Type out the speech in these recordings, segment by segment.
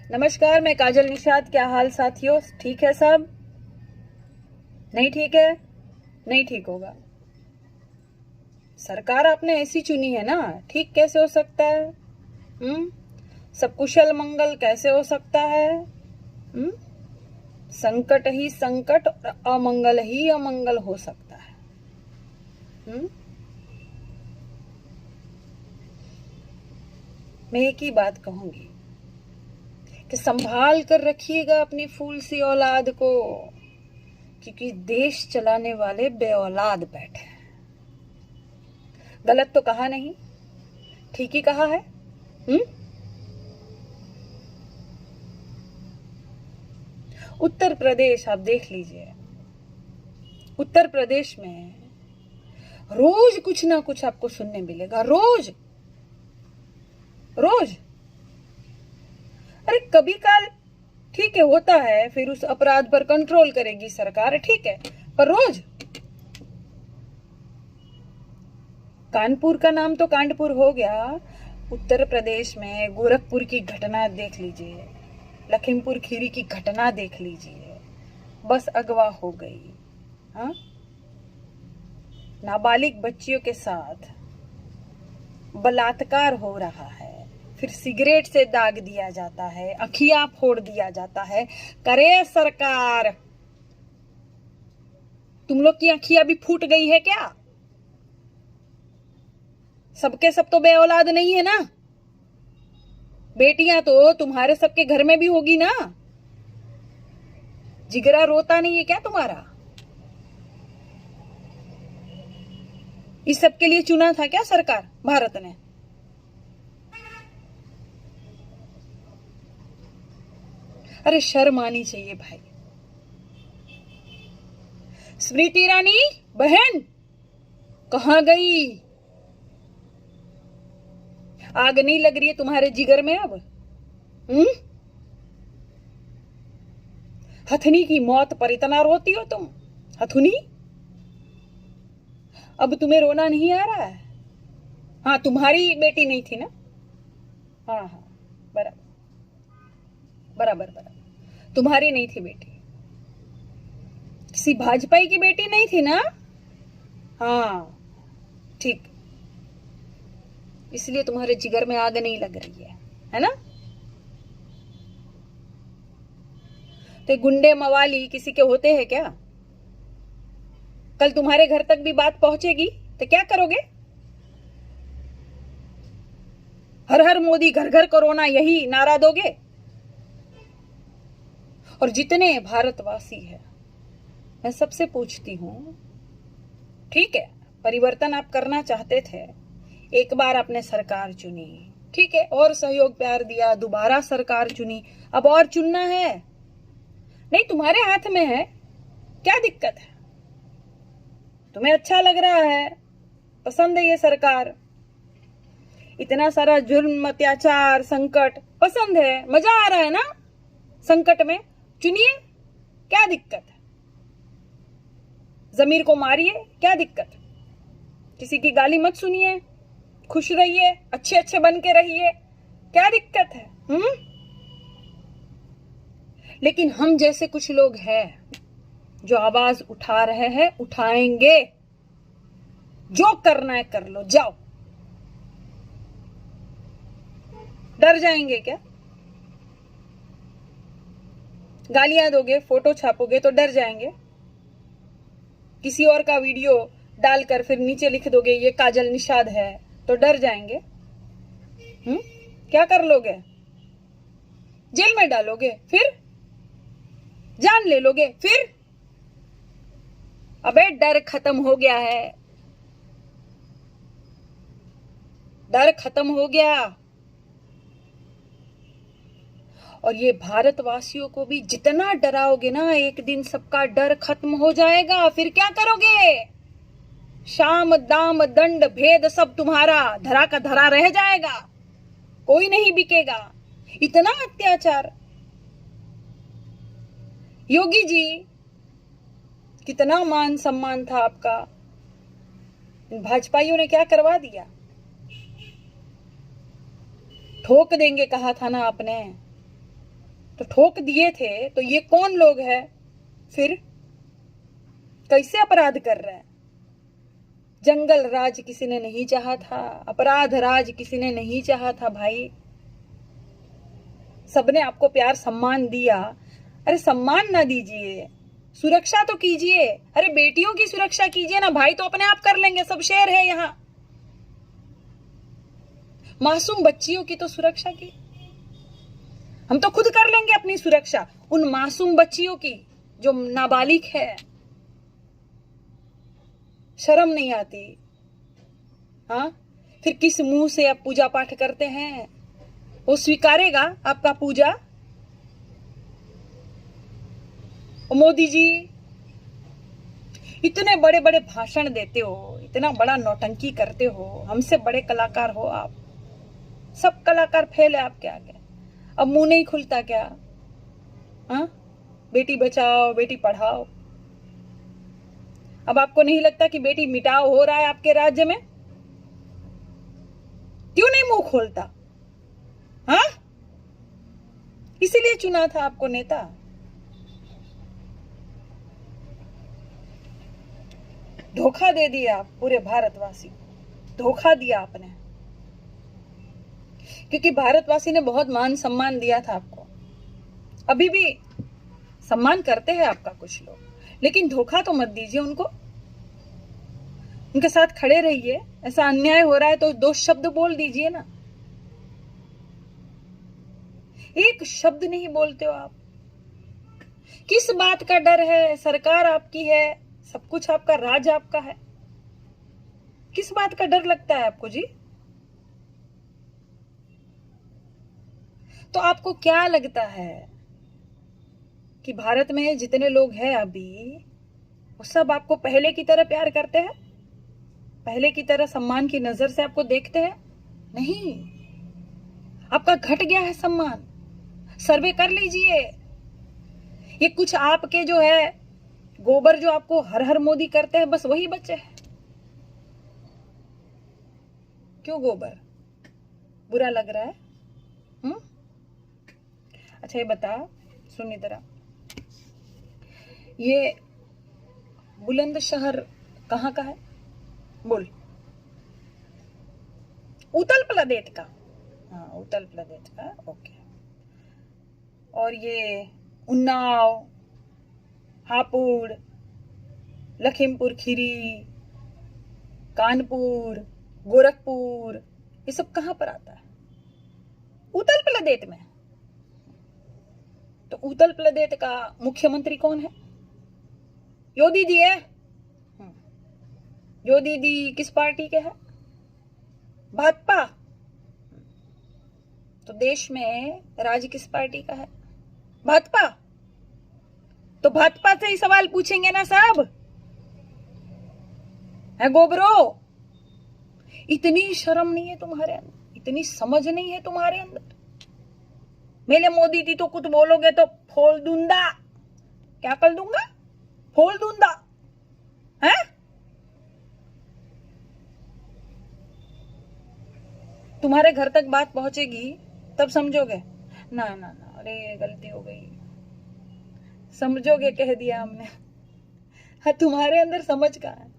नमस्कार, मैं काजल निषाद। क्या हाल साथियों? ठीक है सब? नहीं ठीक है? नहीं ठीक होगा। सरकार आपने ऐसी चुनी है ना, ठीक कैसे हो सकता है? सब कुशल मंगल कैसे हो सकता है? संकट ही संकट और अमंगल ही अमंगल हो सकता है। मैं एक ही बात कहूंगी कि संभाल कर रखिएगा अपनी फूल सी औलाद को, क्योंकि देश चलाने वाले बेऔलाद बैठे हैं। गलत तो कहा नहीं, ठीक ही कहा है। उत्तर प्रदेश आप देख लीजिए, उत्तर प्रदेश में रोज कुछ ना कुछ आपको सुनने मिलेगा। रोज रोज अरे कभी काल ठीक है, होता है, फिर उस अपराध पर कंट्रोल करेगी सरकार, ठीक है, पर रोज कानपुर का नाम तो कांडपुर हो गया। उत्तर प्रदेश में गोरखपुर की घटना देख लीजिए, लखीमपुर खीरी की घटना देख लीजिए, बस अगवा हो गई। हाँ, नाबालिग बच्चियों के साथ बलात्कार हो रहा है, फिर सिगरेट से दाग दिया जाता है, अखियां फोड़ दिया जाता है। करे सरकार, तुम लोग की अखियां भी फूट गई है क्या? सबके सब तो बे औलाद नहीं है ना। बेटियां तो तुम्हारे सबके घर में भी होगी ना। जिगरा रोता नहीं है क्या तुम्हारा? इस सब के लिए चुना था क्या सरकार भारत ने? अरे शर्म आनी चाहिए भाई। स्मृति ईरानी बहन कहां गई? आग नहीं लग रही है तुम्हारे जिगर में अब? हथनी की मौत पर इतना रोती हो तुम? हथुनी, अब तुम्हें रोना नहीं आ रहा है? हाँ, तुम्हारी बेटी नहीं थी ना? हाँ हाँ, बराबर बराबर बराबर, तुम्हारी नहीं थी बेटी, किसी भाजपाई की बेटी नहीं थी ना? हाँ ठीक, इसलिए तुम्हारे जिगर में आग नहीं लग रही है ना? तो गुंडे मवाली किसी के होते हैं क्या? कल तुम्हारे घर तक भी बात पहुंचेगी तो क्या करोगे? हर हर मोदी, घर घर कोरोना, यही नारा दोगे? और जितने भारतवासी हैं, मैं सबसे पूछती हूं, ठीक है, परिवर्तन आप करना चाहते थे, एक बार आपने सरकार चुनी, ठीक है, और सहयोग प्यार दिया, दोबारा सरकार चुनी, अब और चुनना है? नहीं, तुम्हारे हाथ में है, क्या दिक्कत है? तुम्हें अच्छा लग रहा है, पसंद है ये सरकार, इतना सारा जुर्म, अत्याचार, संकट पसंद है, मजा आ रहा है ना संकट में? चुनिए, क्या दिक्कत है? जमीर को मारिए, क्या दिक्कत? किसी की गाली मत सुनिए, खुश रहिए, अच्छे अच्छे बन के रहिए, क्या दिक्कत है? लेकिन हम जैसे कुछ लोग हैं जो आवाज उठा रहे हैं, उठाएंगे। जो करना है कर लो, जाओ। डर जाएंगे क्या? गालियां दोगे, फोटो छापोगे तो डर जाएंगे? किसी और का वीडियो डालकर फिर नीचे लिख दोगे ये काजल निषाद है तो डर जाएंगे? क्या कर लोगे? जेल में डालोगे, फिर जान ले लोगे, फिर? अबे डर खत्म हो गया है, डर खत्म हो गया। और ये भारतवासियों को भी जितना डराओगे ना, एक दिन सबका डर खत्म हो जाएगा। फिर क्या करोगे? शाम दाम दंड भेद सब तुम्हारा धरा का धरा रह जाएगा, कोई नहीं बिकेगा। इतना अत्याचार। योगी जी, कितना मान सम्मान था आपका, इन भाजपाइयों ने क्या करवा दिया? ठोक देंगे कहा था ना आपने, तो ठोक दिए थे, तो ये कौन लोग हैं फिर? कैसे अपराध कर रहे हैं? जंगल राज किसी ने नहीं चाहा था, अपराध राज किसी ने नहीं चाहा था भाई। सबने आपको प्यार सम्मान दिया। अरे सम्मान ना दीजिए, सुरक्षा तो कीजिए। अरे बेटियों की सुरक्षा कीजिए ना भाई, तो अपने आप कर लेंगे, सब शेर है यहाँ। मासूम बच्चियों की तो सुरक्षा की, हम तो खुद कर लेंगे अपनी सुरक्षा। उन मासूम बच्चियों की जो नाबालिग है, शर्म नहीं आती? हाँ, फिर किस मुंह से आप पूजा पाठ करते हैं? वो स्वीकारेगा आपका पूजा? मोदी जी, इतने बड़े बड़े भाषण देते हो, इतना बड़ा नौटंकी करते हो, हमसे बड़े कलाकार हो आप। सब कलाकार फेल है आपके आगे। अब मुंह नहीं खुलता क्या? हाँ, बेटी बचाओ, बेटी पढ़ाओ। अब आपको नहीं लगता कि बेटी मिटाओ हो रहा है आपके राज्य में? क्यों नहीं मुंह खोलता? हाँ, इसीलिए चुना था आपको नेता। धोखा दे दिया आप पूरे भारतवासी, धोखा दिया आपने। क्योंकि भारतवासी ने बहुत मान सम्मान दिया था आपको, अभी भी सम्मान करते हैं आपका कुछ लोग, लेकिन धोखा तो मत दीजिए उनको। उनके साथ खड़े रहिए। ऐसा अन्याय हो रहा है तो दो शब्द बोल दीजिए ना। एक शब्द नहीं बोलते हो आप। किस बात का डर है? सरकार आपकी है, सब कुछ आपका, राज आपका है। किस बात का डर लगता है आपको जी? तो आपको क्या लगता है कि भारत में जितने लोग हैं अभी, वो सब आपको पहले की तरह प्यार करते हैं? पहले की तरह सम्मान की नजर से आपको देखते हैं? नहीं, आपका घट गया है सम्मान। सर्वे कर लीजिए। ये कुछ आपके जो है गोबर, जो आपको हर हर मोदी करते हैं, बस वही बचे हैं। क्यों गोबर बुरा लग रहा है? अच्छा ये बता, सुन इधर, ये बुलंदशहर कहाँ का है? बोल। उत्तर प्रदेश का? हाँ, उत्तर प्रदेश का, ओके। और ये उन्नाव, हापुड़, लखीमपुर खीरी, कानपुर, गोरखपुर, ये सब कहाँ पर आता है? उत्तर प्रदेश में। तो उत्तर प्रदेश का मुख्यमंत्री कौन है? योगी जी है। योगी जी किस पार्टी के है? भाजपा। तो देश में राज किस पार्टी का है? भाजपा। तो भाजपा से ही सवाल पूछेंगे ना साहब, है गोबरो? इतनी शर्म नहीं है तुम्हारे अंदर, इतनी समझ नहीं है तुम्हारे अंदर। मेरे मोदी जी तो कुछ बोलोगे तो फोल दूंगा। क्या कर दूंगा? फोल दूंगा, है? तुम्हारे घर तक बात पहुंचेगी तब समझोगे। ना ना ना, अरे गलती हो गई, समझोगे, कह दिया हमने। हाँ, तुम्हारे अंदर समझ कहाँ है?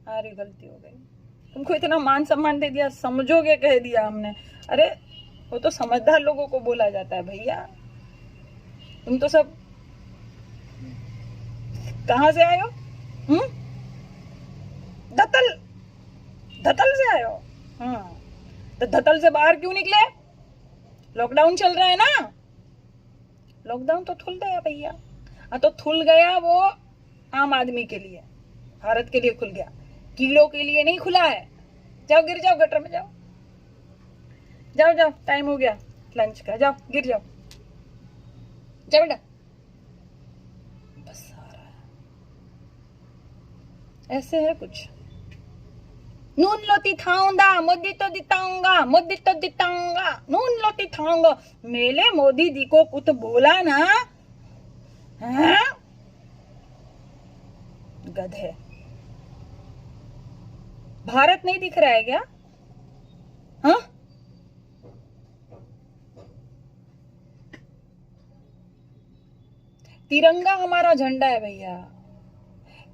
अरे गलती हो गई, तुमको इतना मान सम्मान दे दिया, समझोगे कह दिया हमने। अरे वो तो समझदार लोगों को बोला जाता है भैया। तुम तो सब कहाँ से आए हो? धतल, धतल से आए हो? हाँ, तो धतल से बाहर क्यों निकले? लॉकडाउन चल रहा है ना। लॉकडाउन तो खुल गया भैया। हाँ, तो खुल गया वो आम आदमी के लिए, भारत के लिए खुल गया, कीड़ों के लिए नहीं खुला है। जाओ, गिर जाओ गटर में, जाओ जाओ जाओ, टाइम हो गया लंच का, जाओ गिर जाओ, जाओ बेटा। बस आ रहा है, ऐसे है कुछ। नून लोती थाऊंगा, मोदी तो दिताऊंगा, मोदी तो दिताऊंगा, नून लोती थाऊंगा। मेरे मोदी जी को कुछ बोला ना, है? गधे। भारत नहीं दिख रहा है क्या? हाँ, तिरंगा हमारा झंडा है भैया,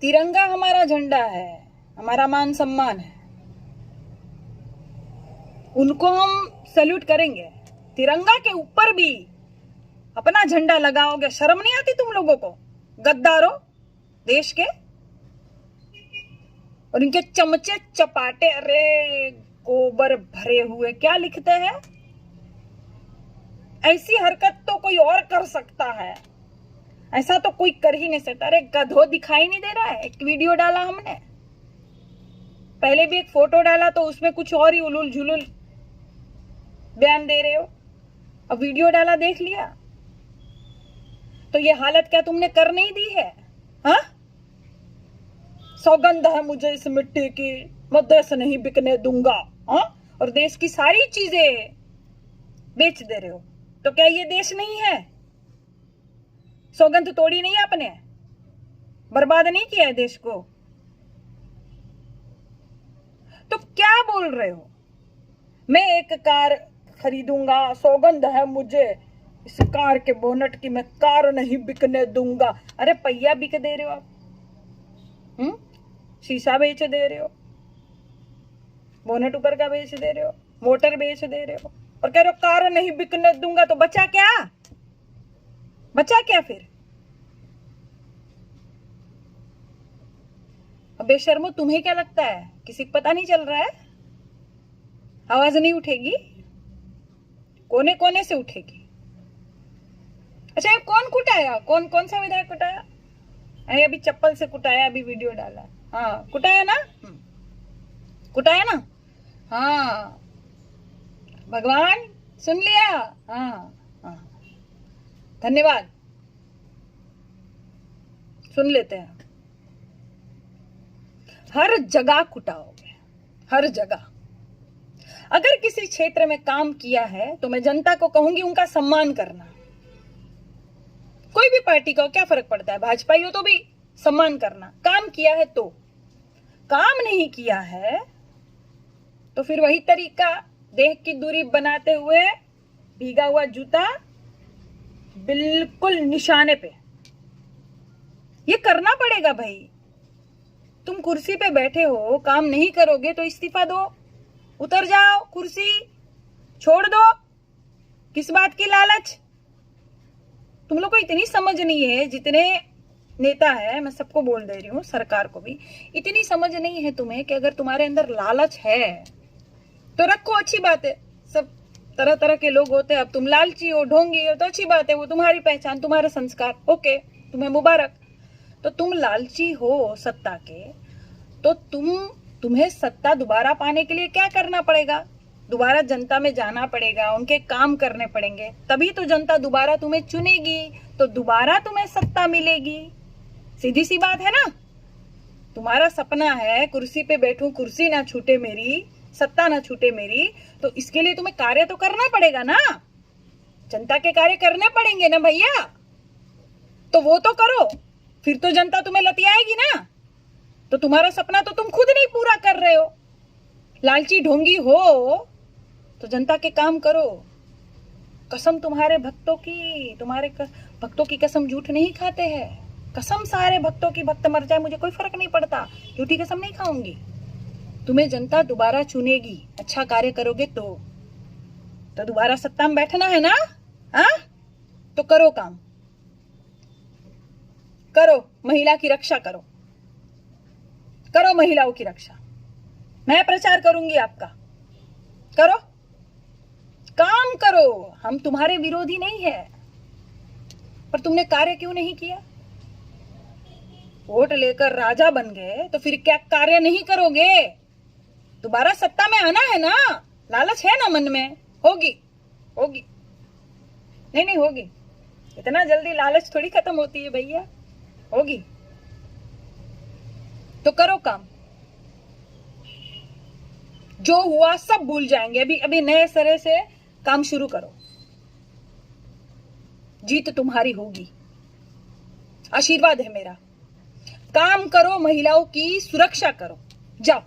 तिरंगा हमारा झंडा है, हमारा मान सम्मान है, उनको हम सैल्यूट करेंगे। तिरंगा के ऊपर भी अपना झंडा लगाओगे, शर्म नहीं आती तुम लोगों को? गद्दारों देश के, और इनके चमचे चपाटे, अरे गोबर भरे हुए, क्या लिखते हैं? ऐसी हरकत तो कोई और कर सकता है, ऐसा तो कोई कर ही नहीं सकता। अरे गधो, दिखाई नहीं दे रहा है? एक वीडियो डाला हमने, पहले भी एक फोटो डाला, तो उसमें कुछ और ही उलुल झुलुल बयान दे रहे हो। अब वीडियो डाला, देख लिया, तो ये हालत क्या तुमने कर नहीं दी है? हाँ, सौगंध है मुझे इस मिट्टी की, मैं देश नहीं बिकने दूंगा। हाँ, और देश की सारी चीजें बेच दे रहे हो, तो क्या ये देश नहीं है? सौगंध तोड़ी नहीं आपने? बर्बाद नहीं किया है देश को? तो क्या बोल रहे हो? मैं एक कार खरीदूंगा, सौगंध है मुझे इस कार के बोनट की, मैं कार नहीं बिकने दूंगा। अरे पहिया बिक दे रहे हो आप, शीशा बेच दे रहे हो, बोनट ऊपर का बेच दे रहे हो, मोटर बेच दे रहे हो, और कह रहे हो कार नहीं बिकने दूंगा। तो बचा क्या? बचा क्या फिर? अब बेशर्मो, तुम्हें क्या लगता है किसी को पता नहीं चल रहा है? आवाज नहीं उठेगी? कोने कोने से उठेगी। अच्छा, ये कौन कुटाया? कौन सा विधायक कुटाया? अभी चप्पल से कुटाया, अभी वीडियो डाला। हाँ, कुटाया ना? कुटाया ना? हाँ, भगवान सुन लिया। हाँ हाँ, धन्यवाद, सुन लेते हैं। हर जगह कुटाओगे, हर जगह। अगर किसी क्षेत्र में काम किया है तो मैं जनता को कहूंगी उनका सम्मान करना। कोई भी पार्टी का हो, क्या फर्क पड़ता है, भाजपा ही हो तो भी सम्मान करना। काम किया है तो, काम नहीं किया है तो फिर वही तरीका, देह की दूरी बनाते हुए भीगा हुआ जूता बिल्कुल निशाने पे, ये करना पड़ेगा भाई। तुम कुर्सी पे बैठे हो, काम नहीं करोगे तो इस्तीफा दो, उतर जाओ, कुर्सी छोड़ दो। किस बात की लालच? तुम लोग को इतनी समझ नहीं है, जितने नेता है, मैं सबको बोल दे रही हूँ, सरकार को भी इतनी समझ नहीं है तुम्हें कि अगर तुम्हारे अंदर लालच है तो रखो, अच्छी बात है। सब तरह तरह के लोग होते हैं, अब तुम लालची हो, ढोंगी हो, तो अच्छी बात है, वो तुम्हारी पहचान, तुम्हारे संस्कार, ओके, तुम्हें मुबारक। तो तुम लालची हो सत्ता के, तो तुम्हें सत्ता दोबारा पाने के लिए क्या करना पड़ेगा? दोबारा जनता में जाना पड़ेगा, उनके काम करने पड़ेंगे, तभी तो जनता दोबारा तुम्हें चुनेगी, तो दोबारा तुम्हें सत्ता मिलेगी। सीधी सी बात है ना? तुम्हारा सपना है कुर्सी पे बैठूं, कुर्सी ना छूटे मेरी, सत्ता ना छूटे मेरी, तो इसके लिए तुम्हें कार्य तो करना पड़ेगा ना, जनता के कार्य करने पड़ेंगे ना भैया। तो वो तो करो, फिर तो जनता तुम्हें लतियाएगी ना। तो तुम्हारा सपना तो तुम खुद नहीं पूरा कर रहे हो, लालची ढोंगी हो, तो जनता के काम करो। कसम तुम्हारे भक्तों की, तुम्हारे भक्तों की कसम झूठ नहीं खाते हैं। कसम सारे भक्तों की, भक्त मर जाए मुझे कोई फर्क नहीं पड़ता, झूठी कसम नहीं खाऊंगी। तुम्हें जनता दोबारा चुनेगी, अच्छा कार्य करोगे तो दोबारा सत्ता में बैठना है ना? हाँ, तो करो काम, करो, महिला की रक्षा करो, करो महिलाओं की रक्षा। मैं प्रचार करूंगी आपका, करो, काम करो। हम तुम्हारे विरोधी नहीं है, पर तुमने कार्य क्यों नहीं किया? वोट लेकर राजा बन गए तो फिर क्या कार्य नहीं करोगे? दोबारा सत्ता में आना है ना, लालच है ना मन में, होगी होगी, नहीं होगी, इतना जल्दी लालच थोड़ी खत्म होती है भैया, होगी। तो करो काम, जो हुआ सब भूल जाएंगे, अभी नए सिरे से काम शुरू करो, जीत तुम्हारी होगी, आशीर्वाद है मेरा। काम करो, महिलाओं की सुरक्षा करो, जाओ।